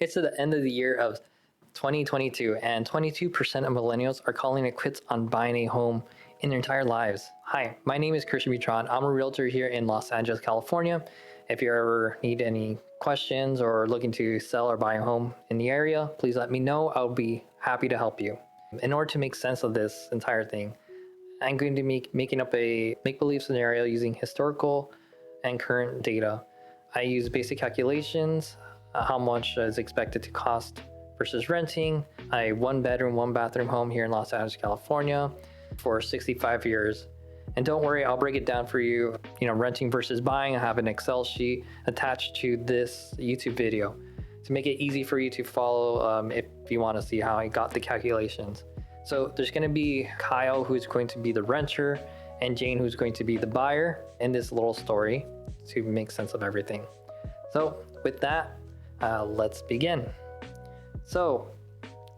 It's at the end of the year of 2022, and 22% of millennials are calling it quits on buying a home in their entire lives. Hi, my name is Christian Butron. I'm a realtor here in Los Angeles, California. If you ever need any questions or looking to sell or buy a home in the area, please let me know. I'll be happy to help you. In order to make sense of this entire thing, I'm going to be making up a make-believe scenario using historical and current data. I use basic calculations, how much is expected to cost versus renting a one-bedroom, one-bathroom home here in Los Angeles, California for 65 years. And don't worry, I'll break it down for you, renting versus buying. I have an Excel sheet attached to this YouTube video to make it easy for you to follow if you want to see how I got the calculations. So there's going to be Kyle, who's going to be the renter, and Jane, who's going to be the buyer in this little story to make sense of everything. So with that, let's begin. So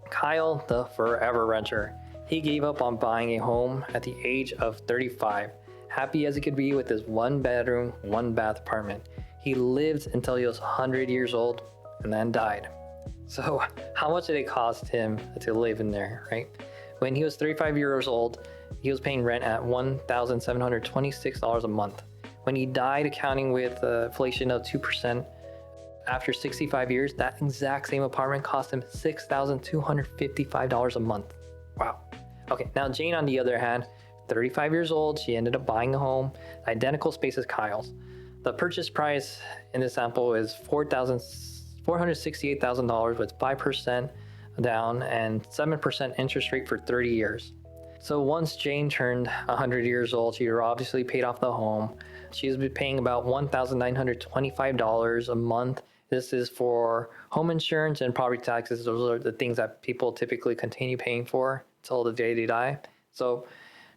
Kyle, the forever renter, he gave up on buying a home at the age of 35, happy as he could be with his one bedroom, one bath apartment. He lived until he was 100 years old and then died. So how much did it cost him to live in there, right? When he was 35 years old, he was paying rent at $1,726 a month. When he died, accounting with inflation of 2%, after 65 years, that exact same apartment cost him $6,255 a month. Wow. Okay, now Jane, on the other hand, 35 years old, she ended up buying a home, identical space as Kyle's. The purchase price in this sample is $468,000 with 5% down and 7% interest rate for 30 years. So once Jane turned 100 years old, she obviously paid off the home. She's been paying about $1,925 a month. This is for home insurance and property taxes. Those are the things that people typically continue paying for until the day they die. So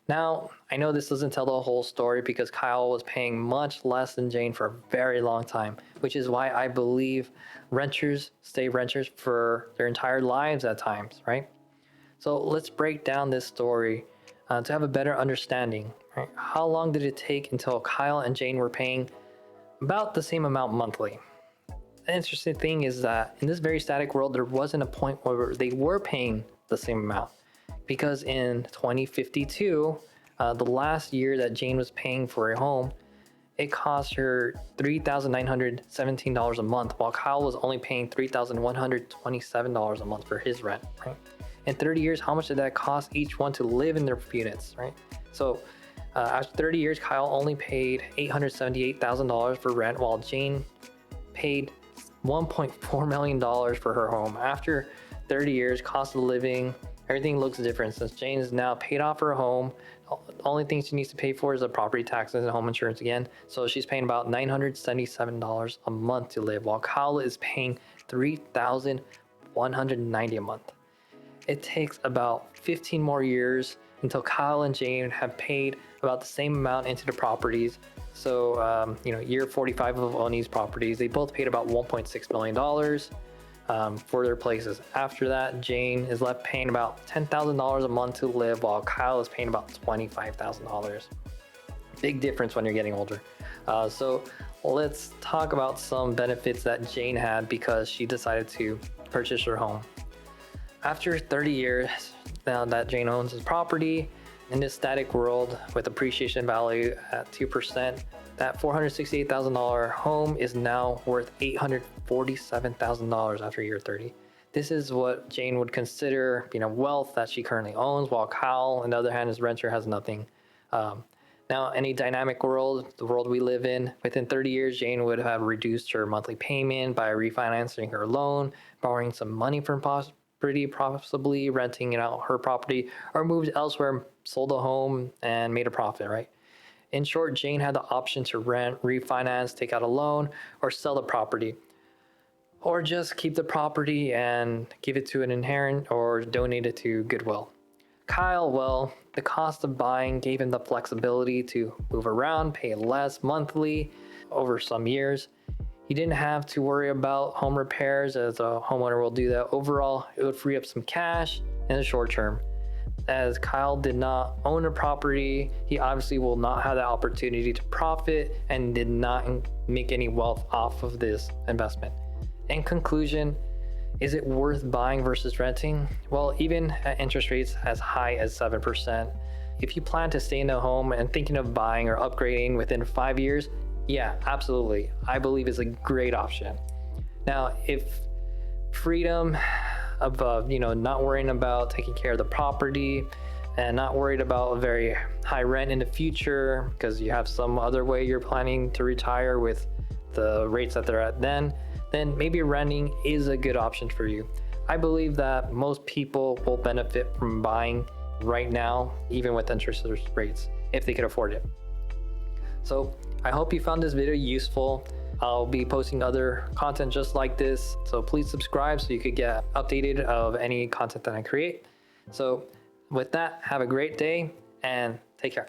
now, I know this doesn't tell the whole story because Kyle was paying much less than Jane for a very long time, which is why I believe renters stay renters for their entire lives at times, right? So let's break down this story to have a better understanding, right? How long did it take until Kyle and Jane were paying about the same amount monthly? The interesting thing is that in this very static world, there wasn't a point where they were paying the same amount. Because in 2052, the last year that Jane was paying for a home, it cost her $3,917 a month, while Kyle was only paying $3,127 a month for his rent, right? In 30 years, how much did that cost each one to live in their units, right? So after 30 years, Kyle only paid $878,000 for rent, while Jane paid $1.4 million for her home. After 30 years, cost of living, everything looks different since Jane is now paid off her home. The only thing she needs to pay for is the property taxes and home insurance again. So she's paying about $977 a month to live, while Kyle is paying $3,190 a month. It takes about 15 more years until Kyle and Jane have paid about the same amount into the properties. So, year 45 of owning these properties, they both paid about $1.6 million. For their places. After that, Jane is left paying about $10,000 a month to live, while Kyle is paying about $25,000. Big difference when you're getting older. So let's talk about some benefits that Jane had because she decided to purchase her home. After 30 years, now that Jane owns his property, in this static world with appreciation value at 2%, that $468,000 home is now worth $847,000 after year 30. This is what Jane would consider, wealth that she currently owns, while Kyle, on the other hand, his renter has nothing. Now, in a dynamic world, the world we live in, within 30 years, Jane would have reduced her monthly payment by refinancing her loan, borrowing some money from property, possibly renting out her property, or moved elsewhere, sold a home, and made a profit, right? In short, Jane had the option to rent, refinance, take out a loan, or sell the property. Or just keep the property and give it to an inherit or donate it to Goodwill. Kyle, well, the cost of buying gave him the flexibility to move around, pay less monthly over some years. He didn't have to worry about home repairs as a homeowner will do that. Overall, it would free up some cash in the short term. As Kyle did not own a property, he obviously will not have the opportunity to profit and did not make any wealth off of this investment. In conclusion, Is it worth buying versus renting? Well, even at interest rates as high as 7%, if you plan to stay in a home and thinking of buying or upgrading within 5 years, yeah, absolutely. I believe is a great option. Now, if freedom of not worrying about taking care of the property and not worried about a very high rent in the future because you have some other way you're planning to retire with the rates that they're at, then maybe renting is a good option for you. I believe that most people will benefit from buying right now, even with interest rates, if they could afford it. So I hope you found this video useful. I'll be posting other content just like this, so please subscribe so you could get updated of any content that I create. So with that, have a great day and take care.